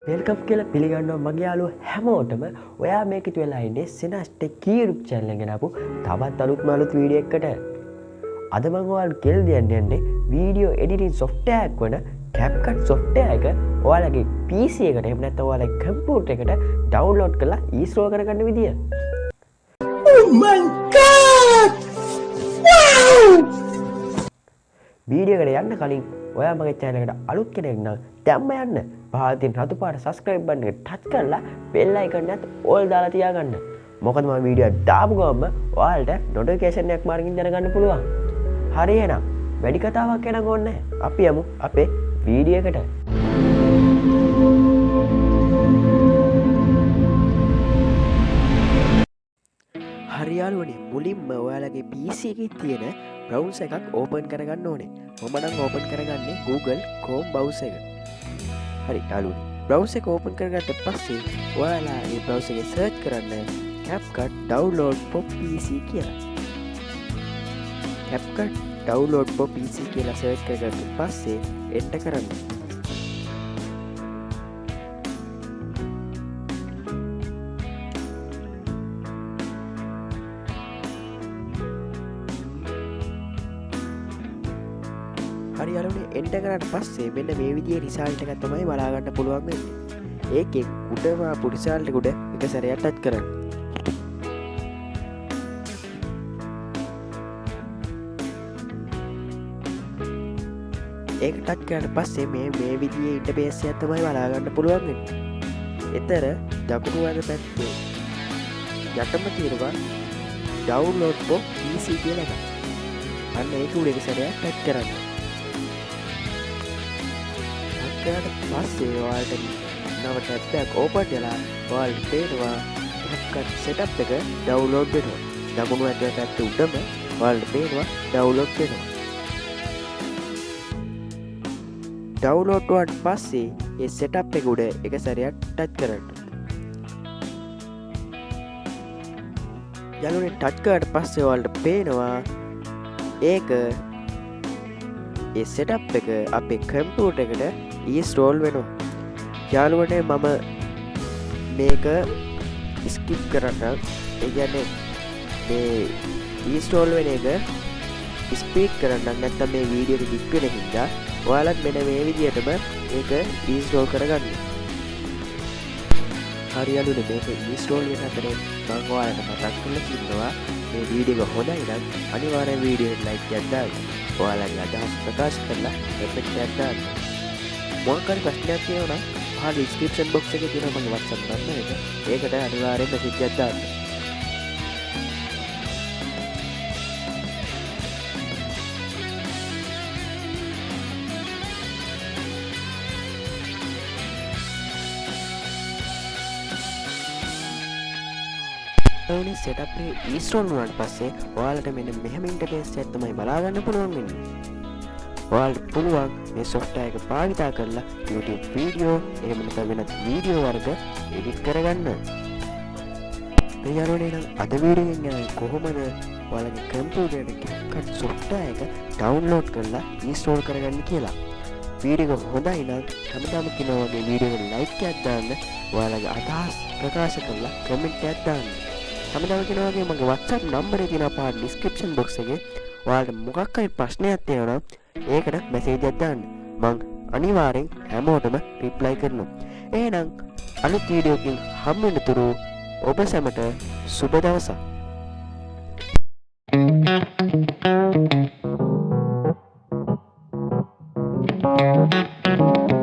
Welcome කියලා පිළිගන්නවා මගේ යාළුවෝ හැමෝටම. ඔයා මේක ඉතු වෙලා ඉන්නේ සෙනස්ට් කී YouTube channel එකෙන් ගෙනාපු තවත් අලුත් වීඩියෝ එකකට. අද මම ඔයාලට කියලා දෙන්න යන්නේ වීඩියෝ එඩිටින් software එකක් වන CapCut software එක ඔයාලගේ PC එකට එහෙම නැත්නම් ඔයාලගේ කම්පියුටර් එකට download කරලා install කරගන්න විදිය. Oh my god! Wow! Video එකට යන්න කලින් ඔයා මගේ channel එකට අලුත් කෙනෙක් නම් දැම්ම යන්න. පහළ තියෙන රතු පාට subscribe button එක touch කරලා bell icon එකත් all දාලා තියාගන්න. මොකද මම වීඩියෝ දාපු ගමන් ඔයාලට notification එකක් මාර්ගින් දැනගන්න පුළුවන්. හරි එහෙනම් වැඩි කතාවක් එනග ඕනේ නැහැ. අපි යමු අපේ වීඩියෝ එකට. හරි යාළුවනේ මුලින්ම ඔයාලගේ PC එකේ තියෙන browser එකක් open කරගන්න ඕනේ. මම නම් open කරගන්නේ Google Chrome browser එක. හරි යාළුවනේ browser එක open කරගත්ත පස්සේ ඔයාලා මේ browser එකේ search කරන්න CapCut download for PC කියලා. CapCut download for PC කියලා search කරගත්ත පස්සේ enter කරන්න. හරි යාළුවනේ එන්ටර් කරාට පස්සේ මෙන්න මේ විදිහේ රිසල්ට් එකක් තමයි බලා ගන්න පුළුවන් වෙන්නේ. ඒකෙන් උඩම ආපු රිසල්ට් එක උඩ එක සැරයක් ටච් කරන්න. ඒක ටච් කරාට පස්සේ මේ විදිහේ ඉන්ටර්ෆේස් එකක් තමයි බලා ගන්න පුළුවන් වෙන්නේ. ඊතර දකුණු අත පැත්තේ යටම තියෙනවා download for PC කියලා එකක්. අන්න ඒක උඩ එක සැරයක් ටච් කරන්න. ට පස්සේ ඔයාලට නව ටැබ් එකක් ඕපන් වෙලා ඔයාලට පේනවා CapCut setup එක ඩවුන්ලෝඩ් වෙනවා. දකුණු අත පැත්තේ උඩම ඔයාලට පේනවා ඩවුන්ලෝඩ් වෙනවා. ඩවුන්ලෝඩ් වුණාට පස්සේ ඒ setup එක උඩ එක සැරයක් ටච් කරන්න. යාළුවනේ ටච් කරාට පස්සේ ඔයාලට පේනවා ඒක ඒ setup එක අපේ කම්පියුටර් එකට install වෙනවා. යාළුවනේ මම මේක skip කරන්න. ඒ කියන්නේ මේ install වෙන එක speed කරන්න නැත්නම් මේ වීඩියෝ එක දික් වෙන හින්දා ඔයාලත් මෙන්න මේ විදිහටම මේක install කරගන්න. හරි යාළුවනේ මේක install වෙන අතරේ මම ඔයාලට මතක් කරලා තියෙනවා මේ වීඩියෝ එක හොඳයි නම් අනිවාර්යෙන් වීඩියෝ එක like එකක් දාන්න. ඔයාලගේ අදහස් ප්‍රකාශ කරලා comment එකක් දාන්න. මොකක්හරි ප්‍රශ්නයක් තියෙනවා නම් පහළ description box එකේ තියෙන මගේ WhatsApp number එක. ඒකට අනිවාර්යෙන් message එකක් දාන්න. ඔයාලගේ setup එක install වුණාට පස්සේ ඔයාලට මෙන්න මෙහෙම interface එකක් තමයි බලා ගන්න පුළුවන් වෙන්නේ. ඔයාලට පුළුවන් මේ software එක භාවිතා කරලා YouTube වීඩියෝ එහෙම නැත්නම් වෙනත් වීඩියෝ වර්ග edit කරගන්න. මේ යාළුවනේ නම් අද වීඩියෝ එකෙන් යන්නේ කොහොමද ඔයාලගේ කම්පියුටර් එකේ CapCut software එක download කරලා install කරගන්න කියලා. වීඩියෝ එක හොඳයි නම් හැමදාම කියනවා වගේ වීඩියෝ එකට like එකක් දාන්න. ඔයාලගේ අදහස් ප්‍රකාශ කරලා comment එකක් දාන්න. හැමදාම කියනවා වගේ මගේ WhatsApp number එක තියෙනවා පහළ description box එකේ. ඔයාලට මොකක් හරි ප්‍රශ්නයක් තියෙනවා නම් ඒකට මැසේජ් එකක් දාන්න. මං අනිවාර්යෙන් හැමෝටම රිප්ලයි කරනවා. එහෙනම් අලුත් වීඩියෝ එකකින් හම්බ වෙන තුරු ඔබ සැමට සුබ දවසක්. Thank you.